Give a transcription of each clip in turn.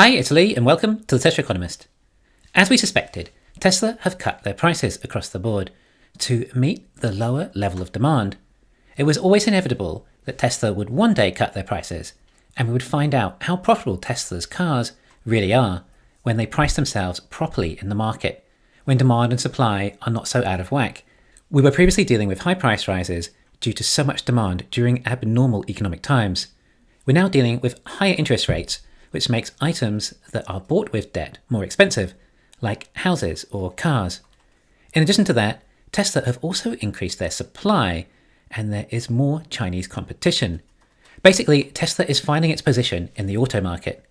Hi, it's Lee and welcome to the Tesla Economist. As we suspected, Tesla have cut their prices across the board to meet the lower level of demand. It was always inevitable that Tesla would one day cut their prices, and we would find out how profitable Tesla's cars really are when they price themselves properly in the market, when demand and supply are not so out of whack. We were previously dealing with high price rises due to so much demand during abnormal economic times. We're now dealing with higher interest rates, which makes items that are bought with debt more expensive, like houses or cars. In addition to that, Tesla have also increased their supply, and there is more Chinese competition. Basically, Tesla is finding its position in the auto market.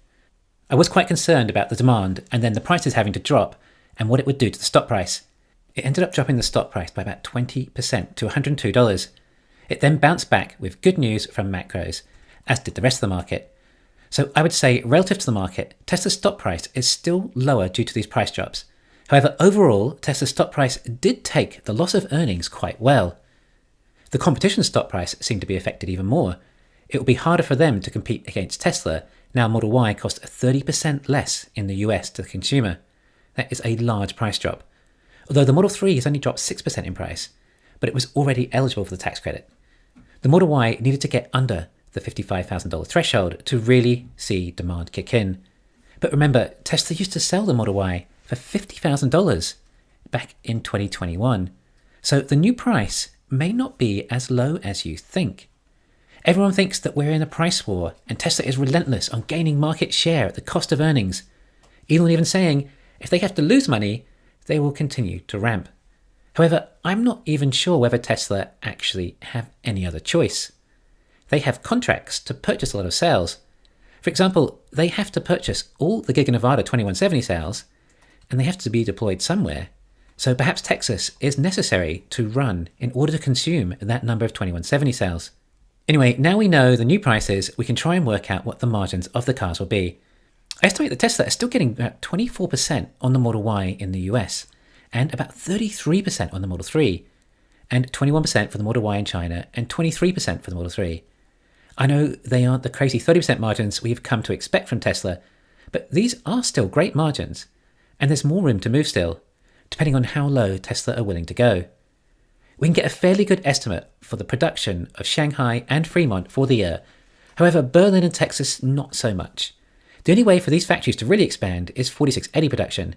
I was quite concerned about the demand and then the prices having to drop and what it would do to the stock price. It ended up dropping the stock price by about 20% to $102. It then bounced back with good news from macros, as did the rest of the market. So I would say, relative to the market, Tesla's stock price is still lower due to these price drops. However, overall, Tesla's stock price did take the loss of earnings quite well. The competition's stock price seemed to be affected even more. It will be harder for them to compete against Tesla. Now Model Y costs 30% less in the US to the consumer. That is a large price drop. Although the Model 3 has only dropped 6% in price, but it was already eligible for the tax credit. The Model Y needed to get under the $55,000 threshold to really see demand kick in. But remember, Tesla used to sell the Model Y for $50,000 back in 2021. So the new price may not be as low as you think. Everyone thinks that we're in a price war and Tesla is relentless on gaining market share at the cost of earnings. Elon even saying if they have to lose money, they will continue to ramp. However, I'm not even sure whether Tesla actually have any other choice. They have contracts to purchase a lot of cells. For example, they have to purchase all the Giga Nevada 2170 cells, and they have to be deployed somewhere. So perhaps Texas is necessary to run in order to consume that number of 2170 cells. Anyway, now we know the new prices, we can try and work out what the margins of the cars will be. I estimate that Tesla is still getting about 24% on the Model Y in the US, and about 33% on the Model 3, and 21% for the Model Y in China, and 23% for the Model 3. I know they aren't the crazy 30% margins we've come to expect from Tesla, but these are still great margins, and there's more room to move still, depending on how low Tesla are willing to go. We can get a fairly good estimate for the production of Shanghai and Fremont for the year. However, Berlin and Texas, not so much. The only way for these factories to really expand is 4680 production.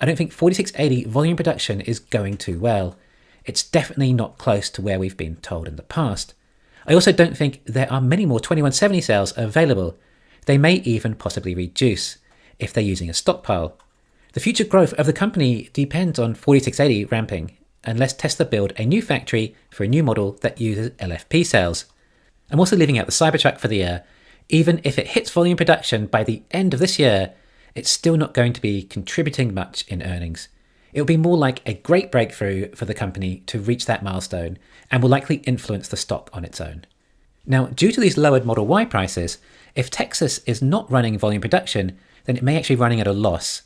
I don't think 4680 volume production is going too well. It's definitely not close to where we've been told in the past. I also don't think there are many more 2170 cells available. They may even possibly reduce if they're using a stockpile. The future growth of the company depends on 4680 ramping, unless Tesla build a new factory for a new model that uses LFP cells. I'm also leaving out the Cybertruck for the year. Even if it hits volume production by the end of this year, it's still not going to be contributing much in earnings. It will be more like a great breakthrough for the company to reach that milestone and will likely influence the stock on its own. Now, due to these lowered Model Y prices, if Texas is not running volume production, then it may actually be running at a loss.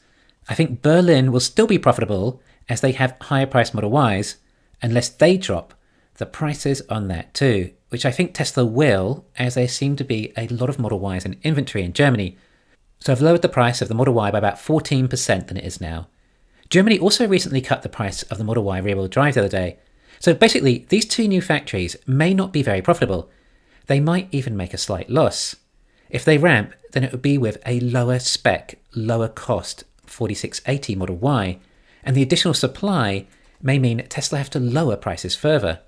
I think Berlin will still be profitable as they have higher priced Model Ys, unless they drop the prices on that too, which I think Tesla will, as there seem to be a lot of Model Ys in inventory in Germany. So I've lowered the price of the Model Y by about 14% than it is now. Germany also recently cut the price of the Model Y rear-wheel drive the other day. So basically, these two new factories may not be very profitable. They might even make a slight loss. If they ramp, then it would be with a lower spec, lower cost 4680 Model Y, and the additional supply may mean Tesla have to lower prices further.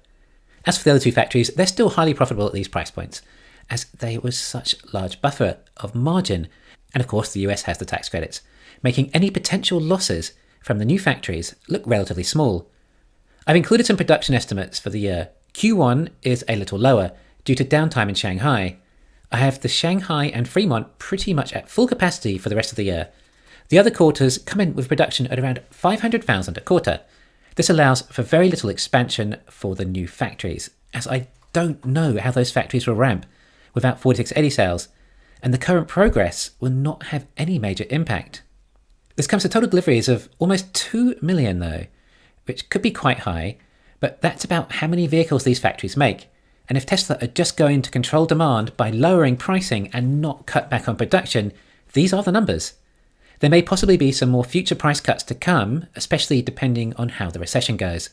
As for the other two factories, they're still highly profitable at these price points, as there was such large buffer of margin, and of course the US has the tax credits, making any potential losses from the new factories look relatively small. I've included some production estimates for the year. Q1 is a little lower due to downtime in Shanghai. I have the Shanghai and Fremont pretty much at full capacity for the rest of the year. The other quarters come in with production at around 500,000 a quarter. This allows for very little expansion for the new factories, as I don't know how those factories will ramp without 4680 cells, and the current progress will not have any major impact. This comes to total deliveries of almost 2 million though, which could be quite high, but that's about how many vehicles these factories make. And if Tesla are just going to control demand by lowering pricing and not cut back on production, these are the numbers. There may possibly be some more future price cuts to come, especially depending on how the recession goes.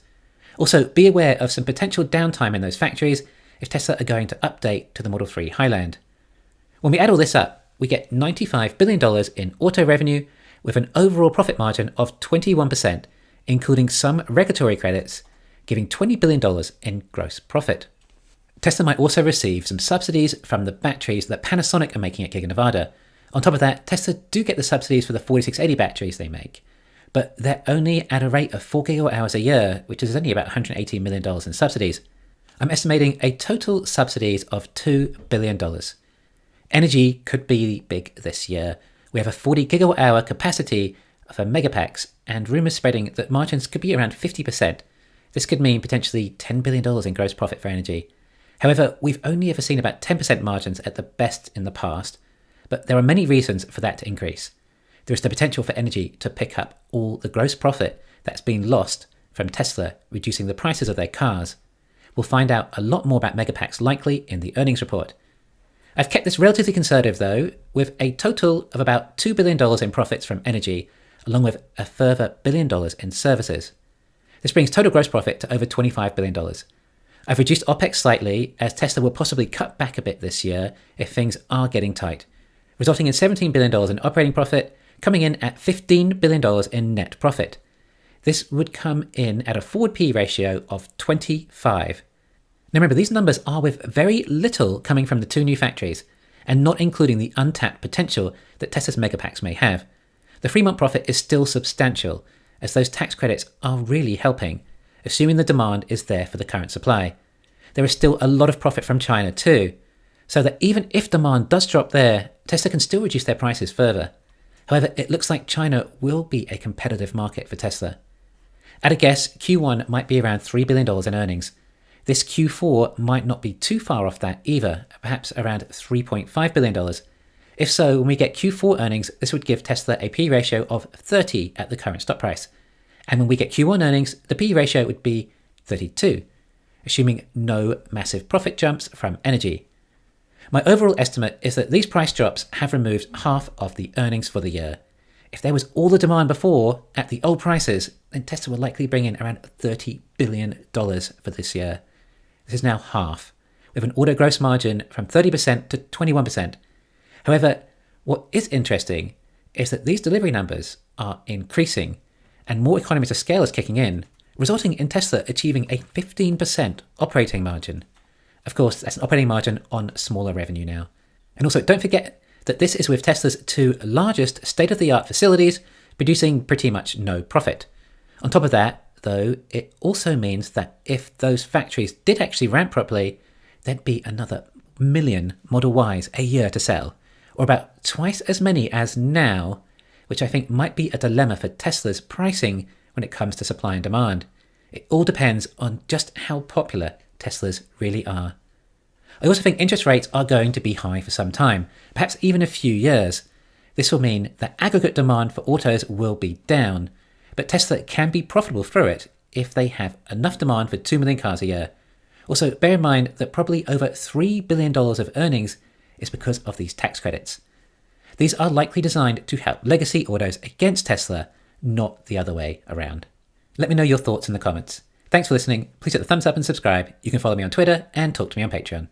Also, be aware of some potential downtime in those factories if Tesla are going to update to the Model 3 Highland. When we add all this up, we get $95 billion in auto revenue with an overall profit margin of 21%, including some regulatory credits, giving $20 billion in gross profit. Tesla might also receive some subsidies from the batteries that Panasonic are making at Giga Nevada. On top of that, Tesla do get the subsidies for the 4680 batteries they make, but they're only at a rate of 4 gigawatt hours a year, which is only about $118 million in subsidies. I'm estimating a total subsidies of $2 billion. Energy could be big this year. We have a 40 gigawatt hour capacity for megapacks and rumours spreading that margins could be around 50%. This could mean potentially $10 billion in gross profit for energy. However, we've only ever seen about 10% margins at the best in the past, but there are many reasons for that to increase. There is the potential for energy to pick up all the gross profit that's been lost from Tesla reducing the prices of their cars. We'll find out a lot more about megapacks likely in the earnings report. I've kept this relatively conservative though, with a total of about $2 billion in profits from energy, along with a further $1 billion in services. This brings total gross profit to over $25 billion. I've reduced OPEX slightly, as Tesla will possibly cut back a bit this year if things are getting tight, resulting in $17 billion in operating profit, coming in at $15 billion in net profit. This would come in at a forward P ratio of 25. Now remember, these numbers are with very little coming from the two new factories, and not including the untapped potential that Tesla's megapacks may have. The Fremont profit is still substantial, as those tax credits are really helping, assuming the demand is there for the current supply. There is still a lot of profit from China too, so that even if demand does drop there, Tesla can still reduce their prices further. However, it looks like China will be a competitive market for Tesla. At a guess, Q1 might be around $3 billion in earnings. This Q4 might not be too far off that either, perhaps around $3.5 billion. If so, when we get Q4 earnings, this would give Tesla a P ratio of 30 at the current stock price. And when we get Q1 earnings, the P ratio would be 32, assuming no massive profit jumps from energy. My overall estimate is that these price drops have removed half of the earnings for the year. If there was all the demand before at the old prices, then Tesla will likely bring in around $30 billion for this year. This is now half, with an auto gross margin from 30% to 21%. However, what is interesting is that these delivery numbers are increasing and more economies of scale is kicking in, resulting in Tesla achieving a 15% operating margin. Of course, that's an operating margin on smaller revenue now. And also, don't forget that this is with Tesla's two largest state-of-the-art facilities producing pretty much no profit. On top of that, though, it also means that if those factories did actually ramp properly, there'd be another million Model Ys a year to sell, or about twice as many as now, which I think might be a dilemma for Tesla's pricing when it comes to supply and demand. It all depends on just how popular Teslas really are. I also think interest rates are going to be high for some time, perhaps even a few years. This will mean that aggregate demand for autos will be down, but Tesla can be profitable through it if they have enough demand for 2 million cars a year. Also, bear in mind that probably over $3 billion of earnings is because of these tax credits. These are likely designed to help legacy autos against Tesla, not the other way around. Let me know your thoughts in the comments. Thanks for listening. Please hit the thumbs up and subscribe. You can follow me on Twitter and talk to me on Patreon.